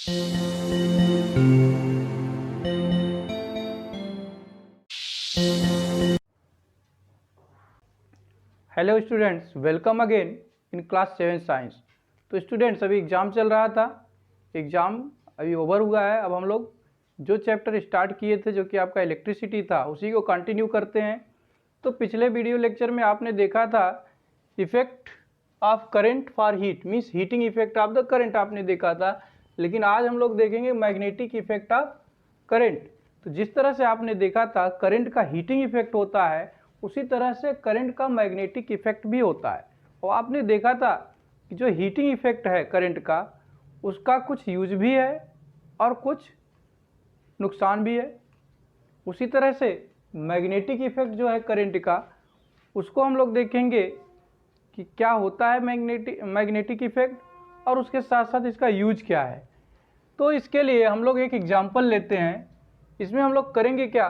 Hello students, welcome again in class 7 science. तो students, अभी exam चल रहा था, एग्ज़ाम अभी ओवर हुआ है। अब हम लोग जो चैप्टर स्टार्ट किए थे, जो कि आपका इलेक्ट्रिसिटी था, उसी को कंटिन्यू करते हैं। तो पिछले वीडियो लेक्चर में आपने देखा था effect of current for heat, means heating effect of the current आपने देखा था। लेकिन आज हम लोग देखेंगे मैग्नेटिक इफेक्ट ऑफ करंट। तो जिस तरह से आपने देखा था करंट का हीटिंग इफेक्ट होता है, उसी तरह से करंट का मैग्नेटिक इफेक्ट भी होता है। और आपने देखा था कि जो हीटिंग इफेक्ट है करंट का, उसका कुछ यूज भी है और कुछ नुकसान भी है। उसी तरह से मैग्नेटिक इफेक्ट जो है करंट का, उसको हम लोग देखेंगे कि क्या होता है मैग्नेटिक इफेक्ट और उसके साथ साथ इसका यूज क्या है। तो इसके लिए हम लोग एक एग्जांपल लेते हैं। इसमें हम लोग करेंगे क्या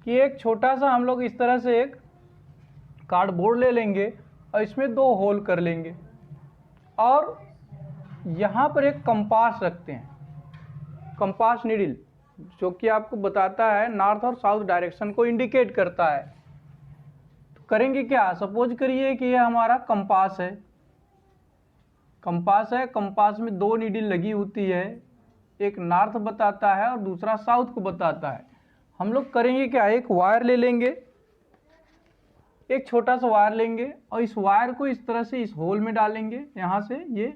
कि एक छोटा सा हम लोग इस तरह से एक कार्डबोर्ड ले लेंगे और इसमें 2 होल कर लेंगे और यहाँ पर एक कंपास रखते हैं, कंपास नीडल, जो कि आपको बताता है नॉर्थ और साउथ डायरेक्शन को इंडिकेट करता है। तो करेंगे क्या, सपोज करिए कि ये हमारा कंपास है, कंपास में 2 नीडल लगी होती है, एक नॉर्थ बताता है और दूसरा साउथ को बताता है। हम लोग करेंगे क्या, एक वायर ले लेंगे, एक छोटा सा वायर लेंगे और इस वायर को इस तरह से इस होल में डालेंगे। यहाँ से ये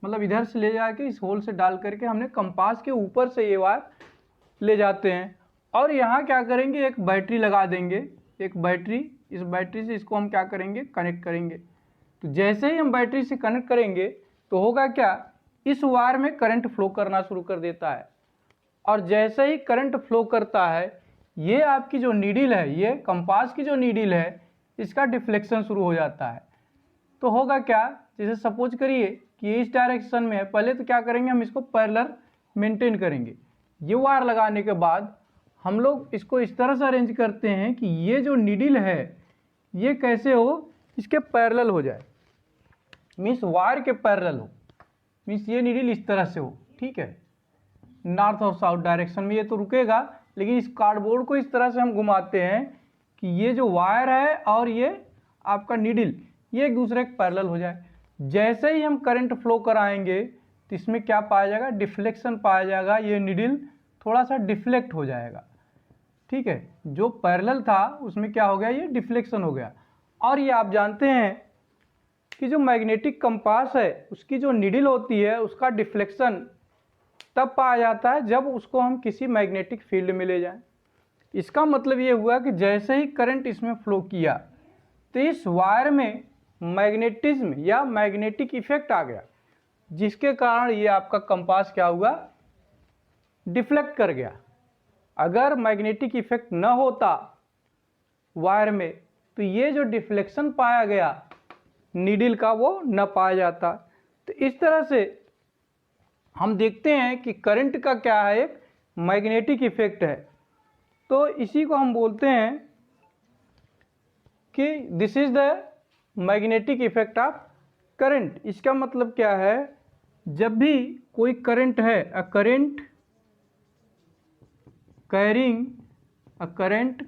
मतलब इधर से ले जाके इस होल से डाल करके हमने कंपास के ऊपर से ये वायर ले जाते हैं। और यहाँ क्या करेंगे, एक बैटरी लगा देंगे, एक बैटरी, इस बैटरी से इसको हम क्या करेंगे, कनेक्ट करेंगे। तो जैसे ही हम बैटरी से कनेक्ट करेंगे तो होगा क्या, इस वायर में करंट फ्लो करना शुरू कर देता है। और जैसे ही करंट फ्लो करता है, ये आपकी जो नीडल है, ये कंपास की जो नीडल है, इसका डिफ्लेक्शन शुरू हो जाता है। तो होगा क्या, जैसे सपोज करिए कि इस डायरेक्शन में है, पहले तो क्या करेंगे, हम इसको पैरेलल मेंटेन करेंगे। ये वायर लगाने के बाद हम लोग इसको इस तरह से अरेंज करते हैं कि ये जो नीडल है ये कैसे हो, इसके पैरेलल हो जाए, मीन्स वायर के पैरेलल हो, मीन्स ये नीडल इस तरह से हो, ठीक है, नॉर्थ और साउथ डायरेक्शन में। ये तो रुकेगा, लेकिन इस कार्डबोर्ड को इस तरह से हम घुमाते हैं कि ये जो वायर है और ये आपका नीडल, ये एक दूसरे के पैरेलल हो जाए। जैसे ही हम करंट फ्लो कराएंगे तो इसमें क्या पाया जाएगा, डिफ्लेक्शन पाया जाएगा, ये नीडल थोड़ा सा डिफ्लेक्ट हो जाएगा, ठीक है। जो पैरेलल था उसमें क्या हो गया, ये डिफ्लेक्शन हो गया। और ये आप जानते हैं कि जो मैग्नेटिक कंपास है, उसकी जो नीडल होती है, उसका डिफ्लेक्शन तब पाया जाता है जब उसको हम किसी मैग्नेटिक फील्ड में ले जाएं। इसका मतलब ये हुआ कि जैसे ही करंट इसमें फ्लो किया तो इस वायर में मैग्नेटिज्म या मैग्नेटिक इफेक्ट आ गया, जिसके कारण ये आपका कंपास क्या हुआ, डिफ्लेक्ट कर गया। अगर मैग्नेटिक इफेक्ट न होता वायर में तो ये जो डिफ्लेक्शन पाया गया नीडल का, वो न पाया जाता। तो इस तरह से हम देखते हैं कि करंट का क्या है, एक मैग्नेटिक इफेक्ट है। तो इसी को हम बोलते हैं कि this is the magnetic effect of current. इसका मतलब क्या है, जब भी कोई करंट है, a current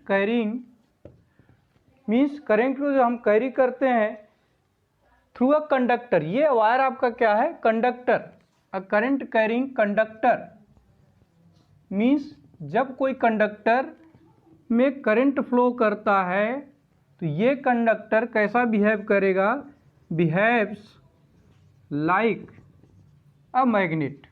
carrying means current को जो हम कैरी करते हैं थ्रू अ कंडक्टर। ये वायर आपका क्या है, conductor. A current carrying conductor means जब कोई कंडक्टर में करंट फ्लो करता है तो ये कंडक्टर कैसा बिहेव करेगा, बिहेव्स लाइक अ मैग्नेट।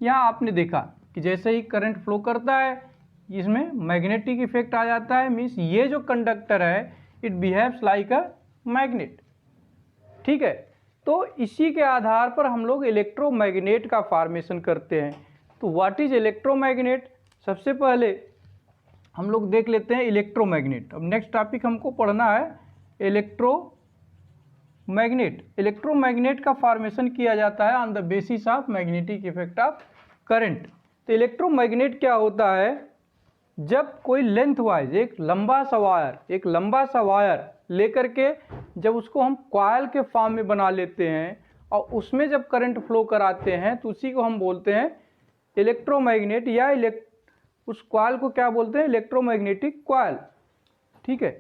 यहाँ आपने देखा कि जैसे ही करंट फ्लो करता है इसमें मैग्नेटिक इफेक्ट आ जाता है, मीन्स ये जो कंडक्टर है it behaves like a magnet, ठीक है। तो इसी के आधार पर हम लोग इलेक्ट्रोमैग्नेट का फॉर्मेशन करते हैं। तो व्हाट इज इलेक्ट्रोमैग्नेट, सबसे पहले हम लोग देख लेते हैं इलेक्ट्रोमैग्नेट। अब नेक्स्ट टॉपिक हमको पढ़ना है इलेक्ट्रोमैग्नेट। इलेक्ट्रोमैग्नेट का फॉर्मेशन किया जाता है on the basis of magnetic effect of current. तो इलेक्ट्रोमैग्नेट क्या होता है, जब कोई लेंथ वाइज एक लंबा सा वायर लेकर के जब उसको हम कॉइल के फॉर्म में बना लेते हैं और उसमें जब करंट फ्लो कराते हैं तो उसी को हम बोलते हैं इलेक्ट्रोमैग्नेट, या उस कॉइल को क्या बोलते हैं, इलेक्ट्रोमैग्नेटिक कॉइल। ठीक है,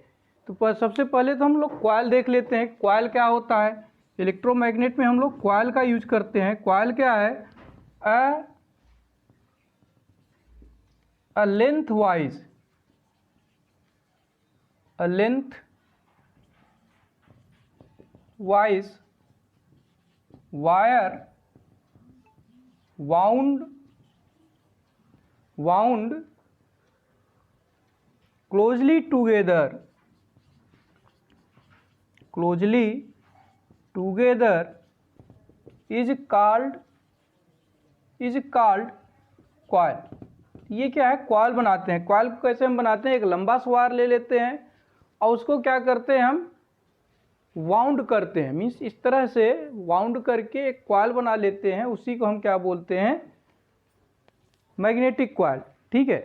तो सबसे पहले तो हम लोग कॉइल देख लेते हैं, कॉइल क्या होता है। इलेक्ट्रोमैग्नेट में हम लोग कॉइल का यूज करते हैं। कॉइल क्या है, a lengthwise wire wound closely together is called coil। ये क्या है, कॉइल बनाते हैं। कॉइल को कैसे हम बनाते हैं, एक लंबा सा वायर ले लेते हैं और उसको क्या करते हैं, हम वाउंड करते हैं, मीन्स इस तरह से वाउंड करके एक कॉइल बना लेते हैं। उसी को हम क्या बोलते हैं, मैग्नेटिक कॉइल। ठीक है,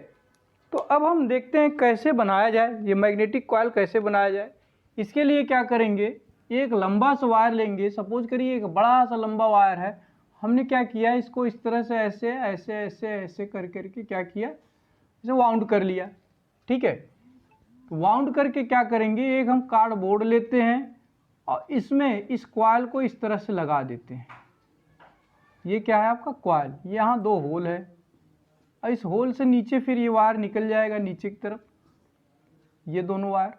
तो अब हम देखते हैं कैसे बनाया जाए, ये मैग्नेटिक कॉइल कैसे बनाया जाए। इसके लिए क्या करेंगे, एक लंबा सा वायर लेंगे। सपोज करिए एक बड़ा सा लंबा वायर है, हमने क्या किया, इसको इस तरह से ऐसे ऐसे ऐसे ऐसे कर करके क्या किया, इसे वाउंड कर लिया। ठीक है, तो वाउंड करके क्या करेंगे, एक हम कार्डबोर्ड लेते हैं और इसमें इस कॉइल को इस तरह से लगा देते हैं। ये क्या है आपका कॉइल, यहाँ 2 होल है और इस होल से नीचे फिर ये वायर निकल जाएगा नीचे की तरफ, ये दोनों वायर।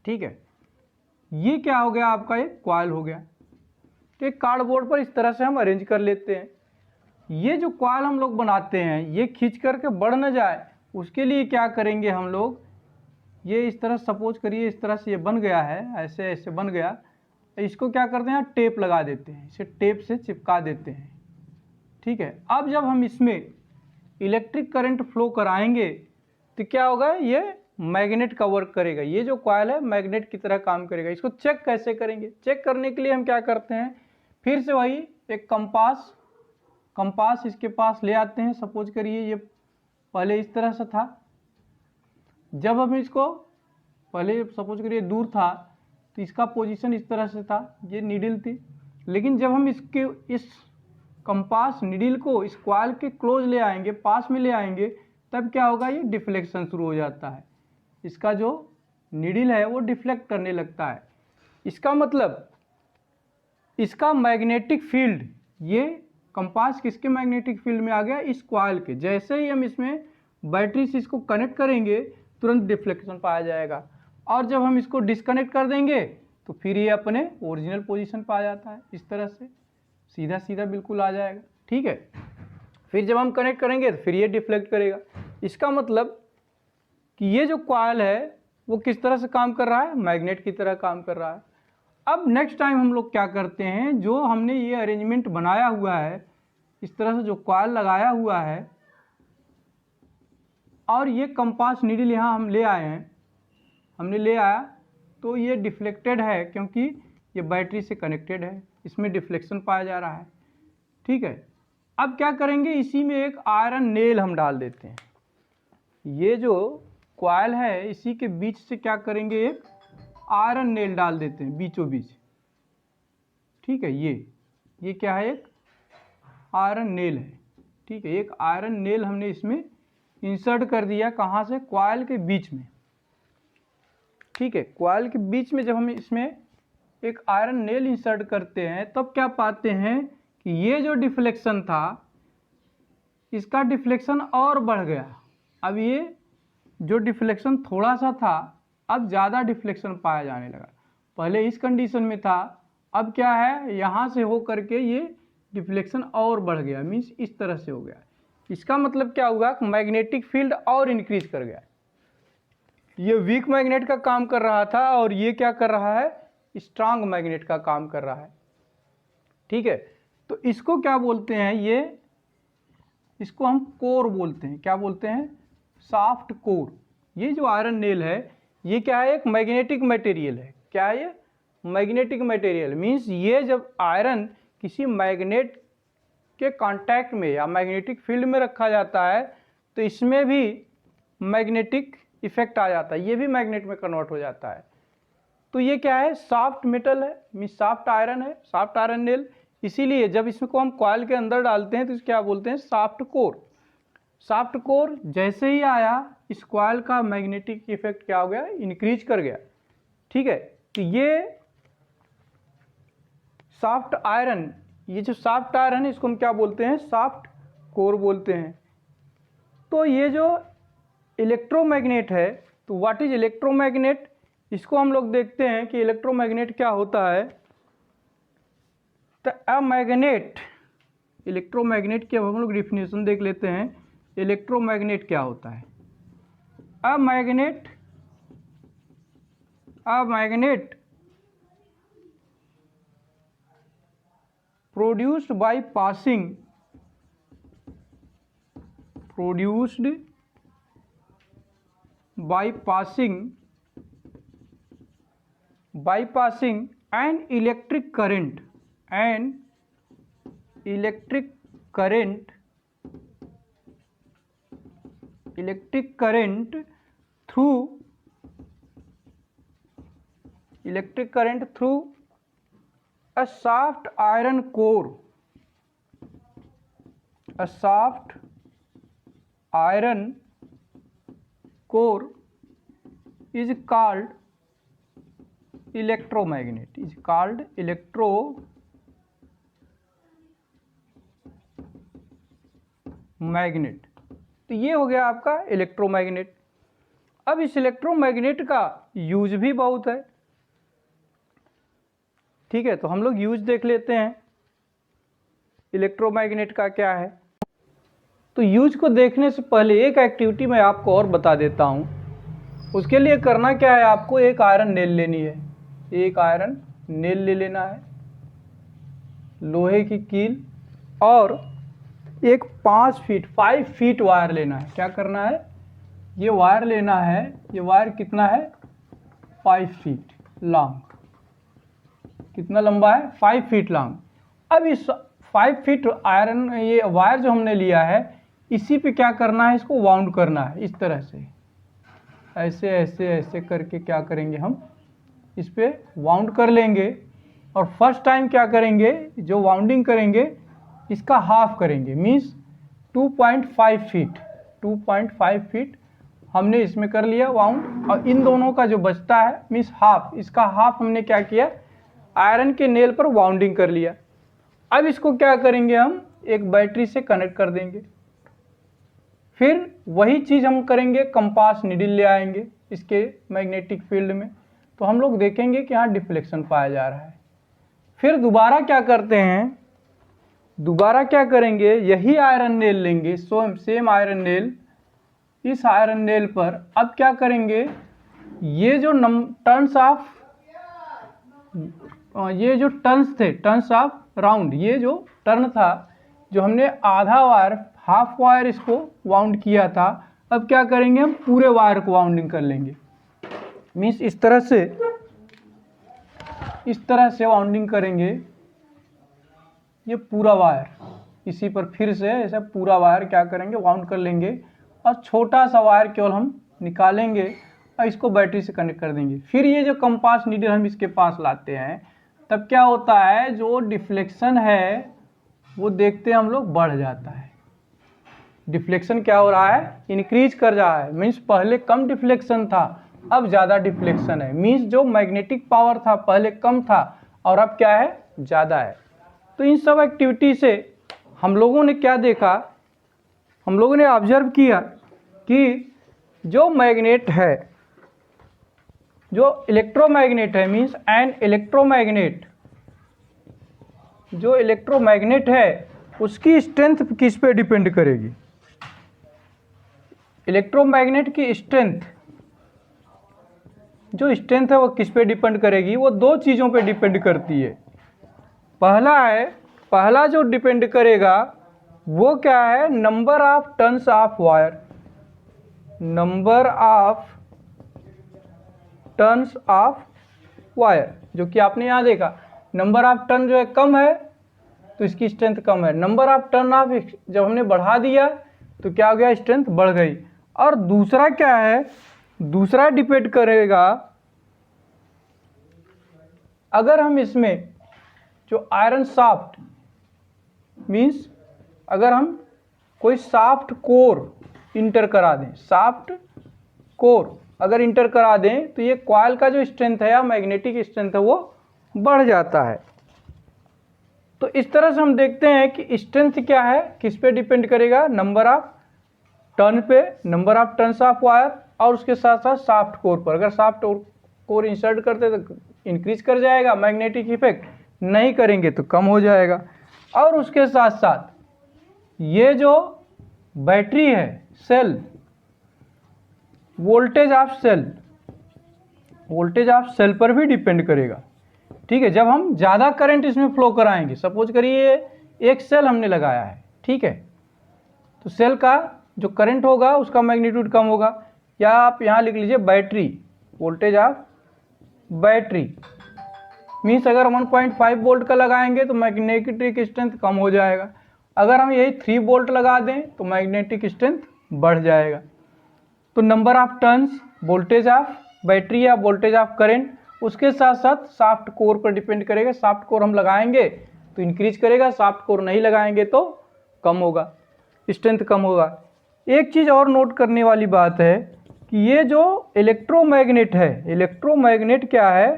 ठीक है, ये क्या हो गया आपका, एक कॉइल हो गया। तो एक कार्डबोर्ड पर इस तरह से हम अरेंज कर लेते हैं। ये जो कॉइल हम लोग बनाते हैं ये खींच करके बढ़ न जाए, उसके लिए क्या करेंगे हम लोग, ये इस तरह सपोज करिए इस तरह से ये बन गया है, ऐसे ऐसे बन गया, इसको क्या करते हैं, टेप लगा देते हैं, इसे टेप से चिपका देते हैं। ठीक है, अब जब हम इसमें इलेक्ट्रिक करंट फ्लो कराएंगे तो क्या होगा, ये मैग्नेट का वर्क करेगा। ये जो कॉइल है मैग्नेट की तरह काम करेगा। इसको चेक कैसे करेंगे, चेक करने के लिए हम क्या करते हैं, फिर से वही एक कंपास इसके पास ले आते हैं। सपोज करिए ये पहले इस तरह से था, जब हम इसको पहले सपोज करिए दूर था तो इसका पोजीशन इस तरह से था, ये नीडल थी। लेकिन जब हम इस कंपास नीडल को इस कॉइल के क्लोज ले आएंगे, पास में ले आएंगे, तब क्या होगा, ये डिफ्लेक्शन शुरू हो जाता है। इसका जो नीडल है वो डिफ्लेक्ट करने लगता है। इसका मतलब इसका मैग्नेटिक फील्ड, ये कंपास किसके मैग्नेटिक फील्ड में आ गया, इस कॉइल के। जैसे ही हम इसमें बैटरी से इसको कनेक्ट करेंगे तुरंत डिफ्लेक्शन पाया जाएगा, और जब हम इसको डिस्कनेक्ट कर देंगे तो फिर ये अपने ओरिजिनल पोजीशन पर आ जाता है। इस तरह से सीधा सीधा बिल्कुल आ जाएगा। ठीक है, फिर जब हम कनेक्ट करेंगे तो फिर ये डिफ्लेक्ट करेगा। इसका मतलब कि ये जो कॉइल है वो किस तरह से काम कर रहा है, मैग्नेट की तरह काम कर रहा है। अब नेक्स्ट टाइम हम लोग क्या करते हैं, जो हमने ये अरेंजमेंट बनाया हुआ है, इस तरह से जो कॉइल लगाया हुआ है और ये कंपास नीडल यहाँ हम ले आए हैं, हमने ले आया तो ये डिफ्लेक्टेड है क्योंकि ये बैटरी से कनेक्टेड है, इसमें डिफ्लेक्शन पाया जा रहा है। ठीक है, अब क्या करेंगे, इसी में एक आयरन नेल हम डाल देते हैं। ये जो कॉइल है इसी के बीच से क्या करेंगे, एक आयरन नेल डाल देते हैं बीचों बीच। ठीक है, ये क्या है, एक आयरन नेल है। ठीक है, एक आयरन नेल हमने इसमें इंसर्ट कर दिया, कहाँ से, कॉइल के बीच में। ठीक है, कॉइल के बीच में जब हम इसमें एक आयरन नेल इंसर्ट करते हैं तब क्या पाते हैं कि ये जो डिफ्लेक्शन था इसका डिफ्लेक्शन और बढ़ गया। अब ये जो डिफ्लेक्शन थोड़ा सा था अब ज़्यादा डिफ्लेक्शन पाया जाने लगा। पहले इस कंडीशन में था, अब क्या है, यहाँ से हो करके ये डिफ्लेक्शन और बढ़ गया, मीन्स इस तरह से हो गया। इसका मतलब क्या हुआ, मैग्नेटिक फील्ड और इंक्रीज कर गया। ये वीक मैग्नेट का काम कर रहा था और ये क्या कर रहा है, स्ट्रांग मैग्नेट का काम कर रहा है। ठीक है, तो इसको क्या बोलते हैं, इसको हम कोर बोलते हैं। क्या बोलते हैं, सॉफ्ट कोर। ये जो आयरन नेल है ये क्या है, एक मैग्नेटिक मटेरियल है। क्या है ये, मैग्नेटिक मटेरियल। मीन्स ये जब आयरन किसी मैग्नेट के कांटेक्ट में या मैग्नेटिक फील्ड में रखा जाता है तो इसमें भी मैग्नेटिक इफेक्ट आ जाता है, ये भी मैग्नेट में कन्वर्ट हो जाता है। तो ये क्या है, सॉफ्ट मेटल है, मीन्स सॉफ्ट आयरन है, सॉफ्ट आयरन नेल। इसीलिए जब इसको हम कॉइल के अंदर डालते हैं तो इसे क्या बोलते हैं, सॉफ्ट कोर। सॉफ्ट कोर जैसे ही आया, इस कॉइल का मैग्नेटिक इफेक्ट क्या हो गया, इंक्रीज कर गया। ठीक है, तो ये सॉफ्ट आयरन, ये जो सॉफ्ट आयरन है इसको हम क्या बोलते हैं, सॉफ्ट कोर बोलते हैं। तो ये जो इलेक्ट्रोमैग्नेट है, तो व्हाट इज इलेक्ट्रोमैग्नेट, इसको हम लोग देखते हैं कि इलेक्ट्रोमैग्नेट क्या होता है। तो अ मैग्नेट, इलेक्ट्रोमैग्नेट की अब हम लोग डिफिनेशन देख लेते हैं, इलेक्ट्रोमैग्नेट क्या होता है। A magnet produced by passing an electric current through a soft iron core, is called electromagnet, तो ये हो गया आपका इलेक्ट्रोमैग्नेट। अब इस इलेक्ट्रोमैग्नेट का यूज भी बहुत है। ठीक है, तो हम लोग यूज देख लेते हैं इलेक्ट्रोमैग्नेट का क्या है। तो यूज को देखने से पहले एक एक्टिविटी मैं आपको और बता देता हूँ। उसके लिए करना क्या है, आपको एक आयरन नेल लेनी है, एक आयरन नेल ले लेना है, लोहे की कील, और एक 5 फीट वायर लेना है। क्या करना है, ये वायर लेना है, ये वायर कितना है, 5 फीट लॉन्ग। कितना लंबा है, 5 फीट लॉन्ग। अब इस 5 फीट आयरन, ये वायर जो हमने लिया है, इसी पे क्या करना है, इसको वाउंड करना है। इस तरह से ऐसे ऐसे ऐसे करके क्या करेंगे, हम इस पे वाउंड कर लेंगे। और फर्स्ट टाइम क्या करेंगे, जो वाउंडिंग करेंगे इसका हाफ करेंगे, मीन्स 2.5 फीट हमने इसमें कर लिया वाउंड। और इन दोनों का जो बचता है मीन्स हाफ, इसका हाफ हमने क्या किया, आयरन के नेल पर वाउंडिंग कर लिया। अब इसको क्या करेंगे, हम एक बैटरी से कनेक्ट कर देंगे। फिर वही चीज़ हम करेंगे, कंपास नीडल ले आएंगे इसके मैग्नेटिक फील्ड में, तो हम लोग देखेंगे कि यहाँ डिफ्लेक्शन पाया जा रहा है। फिर दोबारा क्या करते हैं, दोबारा क्या करेंगे, यही आयरन नेल लेंगे, सेम आयरन नेल, इस आयरन नेल पर अब क्या करेंगे, ये जो टर्न्स थे, टर्न्स ऑफ राउंड, ये जो टर्न था, जो हमने आधा वायर, हाफ वायर इसको वाउंड किया था, अब क्या करेंगे, हम पूरे वायर को वाउंडिंग कर लेंगे। मीन्स इस तरह से वाउंडिंग करेंगे ये पूरा वायर, इसी पर फिर से ऐसा पूरा वायर क्या करेंगे, वाउंड कर लेंगे। और छोटा सा वायर केवल हम निकालेंगे और इसको बैटरी से कनेक्ट कर देंगे। फिर ये जो कंपास नीडल हम इसके पास लाते हैं, तब क्या होता है, जो डिफ्लेक्शन है वो देखते हैं हम लोग बढ़ जाता है। डिफ्लेक्शन क्या हो रहा है, इंक्रीज कर रहा है। मीन्स पहले कम डिफ्लेक्शन था, अब ज़्यादा डिफ्लेक्शन है। मीन्स जो मैग्नेटिक पावर था पहले कम था और अब क्या है, ज़्यादा है। तो इन सब एक्टिविटी से हम लोगों ने क्या देखा, हम लोगों ने ऑब्जर्व किया कि जो मैग्नेट है, जो इलेक्ट्रोमैग्नेट है, मीन्स एन इलेक्ट्रोमैग्नेट, जो इलेक्ट्रोमैग्नेट है उसकी स्ट्रेंथ किस पे डिपेंड करेगी। इलेक्ट्रोमैग्नेट की स्ट्रेंथ, जो स्ट्रेंथ है वो किस पे डिपेंड करेगी, वो दो चीज़ों पे डिपेंड करती है। पहला जो डिपेंड करेगा वो क्या है, number of turns of wire, number of turns of wire, जो कि आपने यहाँ देखा, नंबर ऑफ टर्न जो है कम है तो इसकी स्ट्रेंथ कम है। नंबर ऑफ टर्न ऑफ जब हमने बढ़ा दिया तो क्या हो गया, स्ट्रेंथ बढ़ गई। और दूसरा क्या है, दूसरा डिपेंड करेगा अगर हम इसमें जो आयरन शाफ्ट मीन्स अगर हम कोई शाफ्ट कोर इंटर करा दें, शाफ्ट कोर अगर इंटर करा दें तो ये कॉइल का जो स्ट्रेंथ है या मैग्नेटिक स्ट्रेंथ है वो बढ़ जाता है। तो इस तरह से हम देखते हैं कि स्ट्रेंथ क्या है, किस पे डिपेंड करेगा, नंबर ऑफ टर्न पे, number of turns of wire, और उसके साथ साथ शाफ्ट कोर पर। अगर शाफ्ट कोर इंसर्ट करते तो इंक्रीज कर जाएगा मैग्नेटिक इफेक्ट, नहीं करेंगे तो कम हो जाएगा। और उसके साथ साथ ये जो बैटरी है सेल, वोल्टेज ऑफ सेल पर भी डिपेंड करेगा। ठीक है, जब हम ज़्यादा करंट इसमें फ्लो कराएंगे, सपोज करिए एक सेल हमने लगाया है, ठीक है, तो सेल का जो करंट होगा उसका मैग्नीट्यूड कम होगा। या आप यहाँ लिख लीजिए battery, voltage of battery means अगर 1.5 वोल्ट का लगाएंगे तो मैग्नेटिक स्ट्रेंथ कम हो जाएगा। अगर हम यही 3 वोल्ट लगा दें तो मैग्नेटिक स्ट्रेंथ बढ़ जाएगा। तो number of turns, voltage of battery या वोल्टेज ऑफ करंट, उसके साथ साथ शाफ्ट कोर पर डिपेंड करेगा। शाफ्ट कोर हम लगाएंगे तो इंक्रीज करेगा, शाफ्ट कोर नहीं लगाएंगे तो कम होगा, स्ट्रेंथ कम होगा। एक चीज़ और नोट करने वाली बात है कि ये जो इलेक्ट्रोमैग्नेट है, इलेक्ट्रोमैग्नेट क्या है,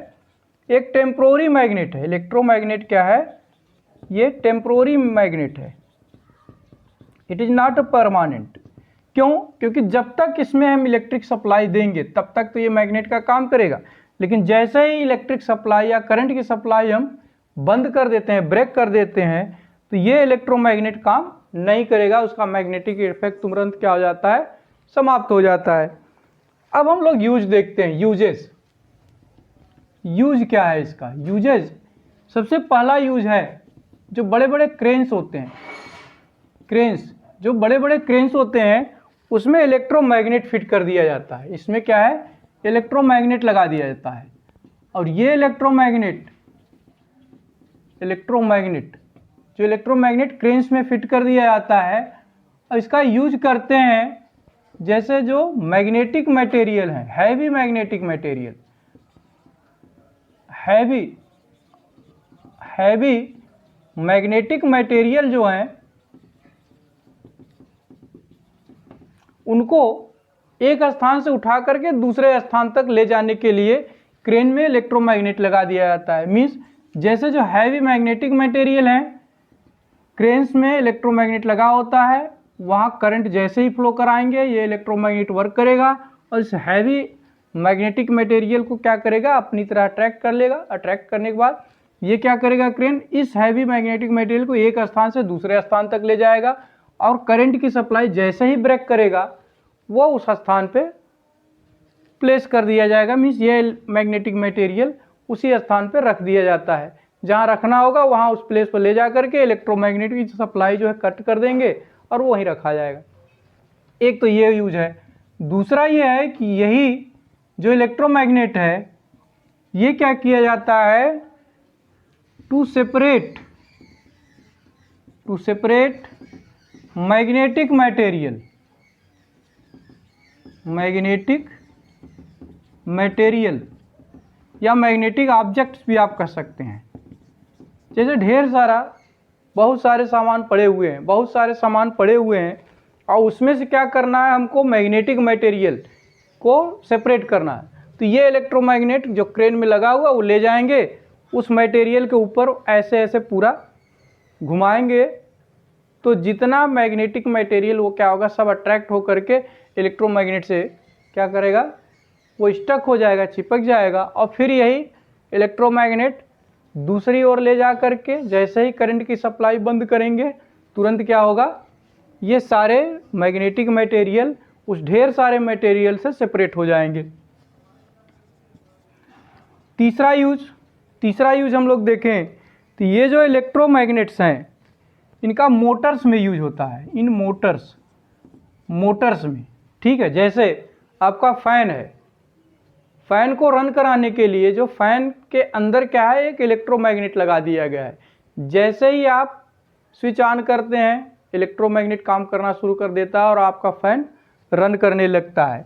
एक टेम्पोररी मैग्नेट है। इलेक्ट्रोमैग्नेट क्या है, ये टेम्पोररी मैग्नेट है, it is not a permanent. क्यों? क्योंकि जब तक इसमें हम इलेक्ट्रिक सप्लाई देंगे तब तक तो ये मैग्नेट का काम करेगा, लेकिन जैसे ही इलेक्ट्रिक सप्लाई या करंट की सप्लाई हम बंद कर देते हैं, ब्रेक कर देते हैं, तो ये इलेक्ट्रोमैग्नेट काम नहीं करेगा, उसका मैग्नेटिक इफेक्ट तुरंत क्या हो जाता है, समाप्त हो जाता है। अब हम लोग यूज देखते हैं, यूजेस। यूज क्या है इसका? यूजेस, सबसे पहला यूज है जो बड़े बड़े क्रेन्स होते हैं, क्रेन्स, जो बड़े बड़े क्रेन्स होते हैं उसमें इलेक्ट्रोमैग्नेट फिट कर दिया जाता है। इसमें क्या है, इलेक्ट्रोमैग्नेट लगा दिया जाता है। और ये इलेक्ट्रोमैग्नेट जो इलेक्ट्रोमैग्नेट क्रेन्स में फिट कर दिया जाता है, और इसका यूज करते हैं जैसे जो मैग्नेटिक मटेरियल है, heavy magnetic material, heavy magnetic material जो हैं उनको एक स्थान से उठा करके दूसरे स्थान तक ले जाने के लिए क्रेन में इलेक्ट्रोमैग्नेट लगा दिया जाता है। मीन्स जैसे जो हैवी मैग्नेटिक मटेरियल हैं, क्रेन्स में इलेक्ट्रोमैग्नेट लगा होता है, वहाँ करंट जैसे ही फ्लो कराएंगे ये इलेक्ट्रोमैग्नेट वर्क करेगा और इस हैवी मैग्नेटिक मटेरियल को क्या करेगा, अपनी तरह अट्रैक्ट कर लेगा। अट्रैक्ट करने के बाद ये क्या करेगा, क्रेन इस हैवी मैग्नेटिक मटेरियल को एक स्थान से दूसरे स्थान तक ले जाएगा, और करंट की सप्लाई जैसे ही ब्रेक करेगा वो उस स्थान पे प्लेस कर दिया जाएगा। मीन्स ये मैग्नेटिक मटेरियल उसी स्थान पे रख दिया जाता है, जहाँ रखना होगा वहाँ उस प्लेस पर ले जा करके इलेक्ट्रोमैग्नेट की सप्लाई जो है कट कर देंगे और वो वहीं रखा जाएगा। एक तो ये यूज है। दूसरा ये है कि यही जो इलेक्ट्रोमैग्नेट है ये क्या किया जाता है, टू सेपरेट मैग्नेटिक मटेरियल या मैग्नेटिक ऑब्जेक्ट्स भी आप कह सकते हैं। जैसे बहुत सारे सामान पड़े हुए हैं और उसमें से क्या करना है, हमको मैग्नेटिक मटेरियल को सेपरेट करना है। तो ये इलेक्ट्रोमैग्नेट जो क्रेन में लगा हुआ वो ले जाएंगे, उस मटेरियल के ऊपर ऐसे ऐसे पूरा घुमाएंगे, तो जितना मैग्नेटिक मटेरियल वो क्या होगा, सब अट्रैक्ट होकर के इलेक्ट्रोमैग्नेट से क्या करेगा, वो स्टक हो जाएगा, चिपक जाएगा, और फिर यही इलेक्ट्रोमैग्नेट दूसरी ओर ले जा करके जैसे ही करंट की सप्लाई बंद करेंगे तुरंत क्या होगा, ये सारे मैग्नेटिक मटेरियल उस ढेर सारे मटेरियल से सेपरेट हो जाएंगे। तीसरा यूज हम लोग देखें तो ये जो इलेक्ट्रोमैग्नेट्स हैं इनका मोटर्स में यूज होता है, इन मोटर्स में। ठीक है, जैसे आपका फैन है, फैन को रन कराने के लिए जो फैन के अंदर क्या है, एक इलेक्ट्रोमैग्नेट लगा दिया गया है। जैसे ही आप स्विच ऑन करते हैं इलेक्ट्रोमैग्नेट काम करना शुरू कर देता है और आपका फैन रन करने लगता है।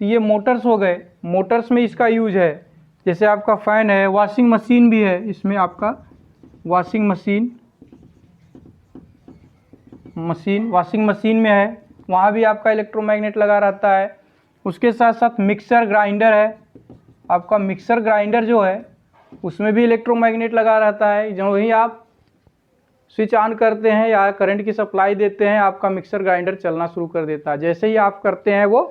तो ये मोटर्स हो गए, मोटर्स में इसका यूज है। जैसे आपका फ़ैन है, वॉशिंग मशीन भी है, इसमें आपका वॉशिंग मशीन में है, वहाँ भी आपका इलेक्ट्रोमैग्नेट लगा रहता है। उसके साथ साथ मिक्सर ग्राइंडर है, आपका मिक्सर ग्राइंडर जो है उसमें भी इलेक्ट्रोमैग्नेट लगा रहता है। जो ही आप स्विच ऑन करते हैं या करंट की सप्लाई देते हैं, आपका मिक्सर ग्राइंडर चलना शुरू कर देता है। जैसे ही आप करते हैं वो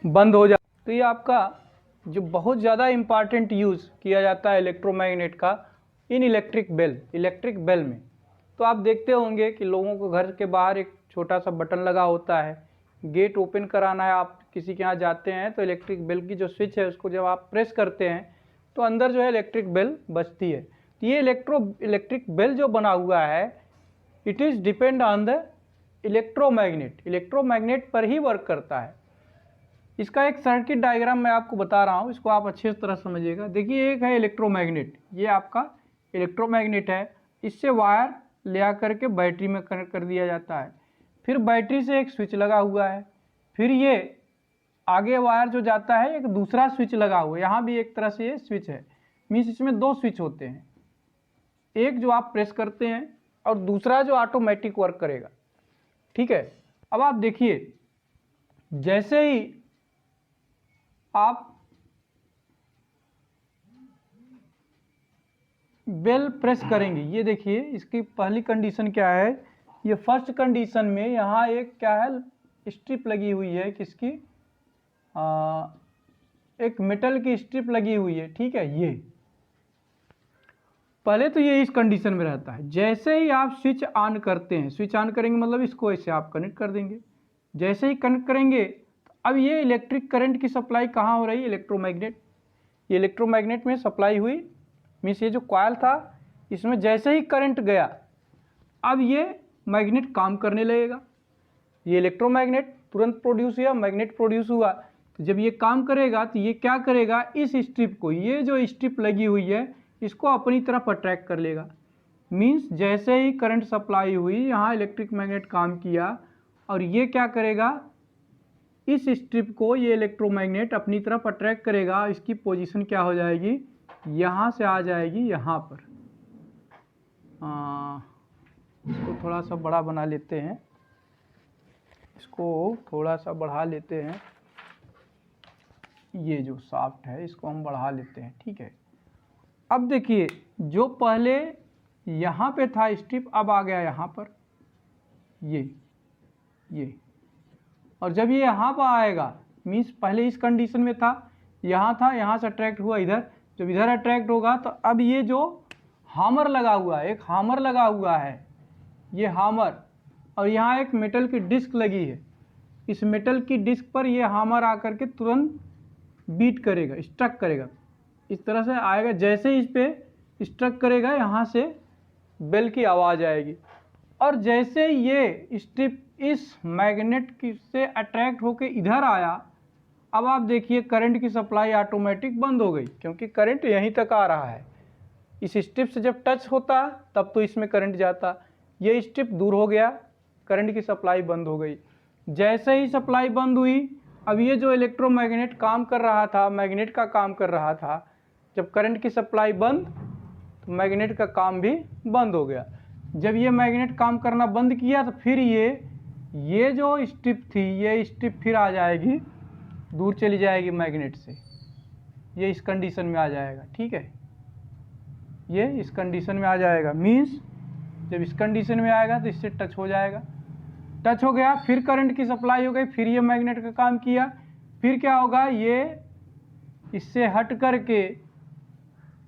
बंद हो जाता है। तो ये आपका जो बहुत ज़्यादा इम्पॉर्टेंट यूज़ किया जाता है इलेक्ट्रोमैग्नेट का इन इलेक्ट्रिक बेल में। तो आप देखते होंगे कि लोगों को घर के बाहर एक छोटा सा बटन लगा होता है, गेट ओपन कराना है, आप किसी के यहाँ जाते हैं तो इलेक्ट्रिक बेल की जो स्विच है उसको जब आप प्रेस करते हैं तो अंदर जो है इलेक्ट्रिक बेल बजती है। तो ये इलेक्ट्रिक बेल जो बना हुआ है, it is depend on the electromagnet पर ही वर्क करता है। इसका एक सर्किट डायग्राम मैं आपको बता रहा हूँ, इसको आप अच्छे तरह समझिएगा। देखिए, एक है इलेक्ट्रोमैग्नेट, ये आपका इलेक्ट्रोमैग्नेट है, इससे वायर ले आकर के बैटरी में कनेक्ट कर दिया जाता है। फिर बैटरी से एक स्विच लगा हुआ है, फिर ये आगे वायर जो जाता है एक दूसरा स्विच लगा हुआ है, यहाँ भी एक तरह से ये स्विच है। मीन्स इसमें दो स्विच होते हैं, एक जो आप प्रेस करते हैं और दूसरा जो ऑटोमेटिक वर्क करेगा। ठीक है, अब आप देखिए, जैसे ही आप बेल प्रेस करेंगे, ये देखिए इसकी पहली कंडीशन क्या है। ये फर्स्ट कंडीशन में यहाँ एक क्या है, स्ट्रिप लगी हुई है, किसकी, एक मेटल की स्ट्रिप लगी हुई है। ठीक है, ये पहले तो ये इस कंडीशन में रहता है। जैसे ही आप स्विच ऑन करते हैं, स्विच ऑन करेंगे मतलब इसको ऐसे आप कनेक्ट कर देंगे। जैसे ही कनेक्ट करेंगे तो अब ये इलेक्ट्रिक करंट की सप्लाई कहाँ हो रही है, इलेक्ट्रोमैग्नेट, ये इलेक्ट्रोमैग्नेट में सप्लाई हुई। मीन्स ये जो कॉइल था इसमें जैसे ही करंट गया, अब ये मैग्नेट काम करने लगेगा। ये इलेक्ट्रोमैग्नेट तुरंत प्रोड्यूस हुआ, मैग्नेट प्रोड्यूस हुआ। तो जब ये काम करेगा तो ये क्या करेगा, इस स्ट्रिप को, ये जो स्ट्रिप लगी हुई है इसको अपनी तरफ अट्रैक्ट कर लेगा। मीन्स जैसे ही करंट सप्लाई हुई, यहाँ इलेक्ट्रिक मैग्नेट काम किया और ये क्या करेगा, इस स्ट्रिप को ये इलेक्ट्रोमैग्नेट अपनी तरफ अट्रैक्ट करेगा। इसकी पोजीशन क्या हो जाएगी, यहाँ से आ जाएगी यहाँ पर। इसको थोड़ा सा बड़ा बना लेते हैं, इसको थोड़ा सा बढ़ा लेते हैं, ये जो शाफ्ट है इसको हम बढ़ा लेते हैं। ठीक है, अब देखिए, जो पहले यहाँ पे था स्ट्रिप, अब आ गया यहाँ पर, ये और जब ये यहाँ पर आएगा, मीन्स पहले इस कंडीशन में था, यहाँ था, यहाँ से अट्रैक्ट हुआ इधर, जब इधर अट्रैक्ट होगा तो अब ये जो हामर लगा हुआ है, एक हामर लगा हुआ है, ये हामर, और यहाँ एक मेटल की डिस्क लगी है, इस मेटल की डिस्क पर ये हामर आकर के तुरंत बीट करेगा, स्ट्रक करेगा, इस तरह से आएगा। जैसे ही इस पे स्ट्रक करेगा, यहाँ से बेल की आवाज़ आएगी। और जैसे ये स्ट्रिप इस मैग्नेट की से अट्रैक्ट होके इधर आया, अब आप देखिए करंट की सप्लाई ऑटोमेटिक बंद हो गई, क्योंकि करंट यहीं तक आ रहा है। इस स्ट्रिप से जब टच होता तब तो इसमें करंट जाता, ये स्ट्रिप दूर हो गया, करंट की सप्लाई बंद हो गई। जैसे ही सप्लाई बंद हुई, अब ये जो इलेक्ट्रोमैग्नेट काम कर रहा था, मैग्नेट का काम कर रहा था, जब करंट की सप्लाई बंद तो मैग्नेट का काम भी बंद हो गया। जब ये मैग्नेट काम करना बंद किया तो फिर ये जो स्ट्रिप थी, ये स्ट्रिप फिर आ जाएगी, दूर चली जाएगी मैग्नेट से, ये इस कंडीशन में आ जाएगा। ठीक है, ये इस कंडीशन में आ जाएगा। मीन्स जब इस कंडीशन में आएगा तो इससे टच हो जाएगा, टच हो गया, फिर करंट की सप्लाई हो गई, फिर ये मैग्नेट का काम किया, फिर क्या होगा, ये इससे हट करके,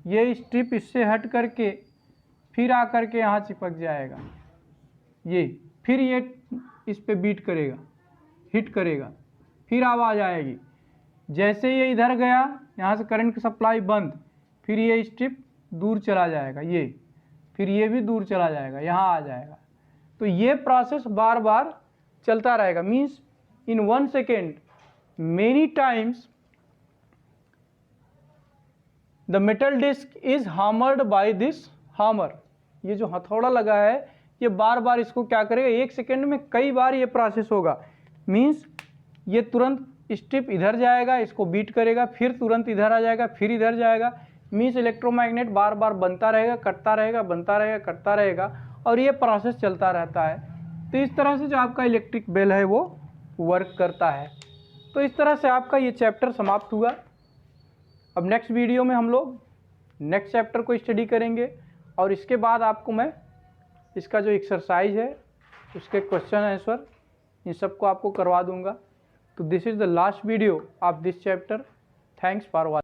ये स्ट्रिप इससे हट करके फिर आकर के यहाँ चिपक जाएगा, ये फिर ये इस पे बीट करेगा, हिट करेगा, फिर आवाज़ आएगी। जैसे ये इधर गया, यहाँ से करंट की सप्लाई बंद, फिर ये स्ट्रिप दूर चला जाएगा, ये फिर ये भी दूर चला जाएगा, यहाँ आ जाएगा। तो ये प्रोसेस बार बार चलता रहेगा। Means in 1 second many times the metal disc is hammered by this hammer. ये जो हथौड़ा लगा है ये बार बार इसको क्या करेगा, 1 सेकेंड में कई बार ये प्रोसेस होगा। मीन्स ये तुरंत स्ट्रिप इधर जाएगा, इसको बीट करेगा, फिर तुरंत इधर आ जाएगा, फिर इधर जाएगा, मीन्स इलेक्ट्रोमैग्नेट बार बार बनता रहेगा, कटता रहेगा, बनता रहेगा, कटता रहेगा, और ये प्रोसेस चलता रहता है। तो इस तरह से जो आपका इलेक्ट्रिक बेल है वो वर्क करता है। तो इस तरह से आपका ये चैप्टर समाप्त हुआ। अब नेक्स्ट वीडियो में हम लोग नेक्स्ट चैप्टर को स्टडी करेंगे, और इसके बाद आपको मैं इसका जो एक्सरसाइज है उसके क्वेश्चन आंसर इन सबको आपको करवा दूंगा। तो this is the last video of this chapter. Thanks for watching.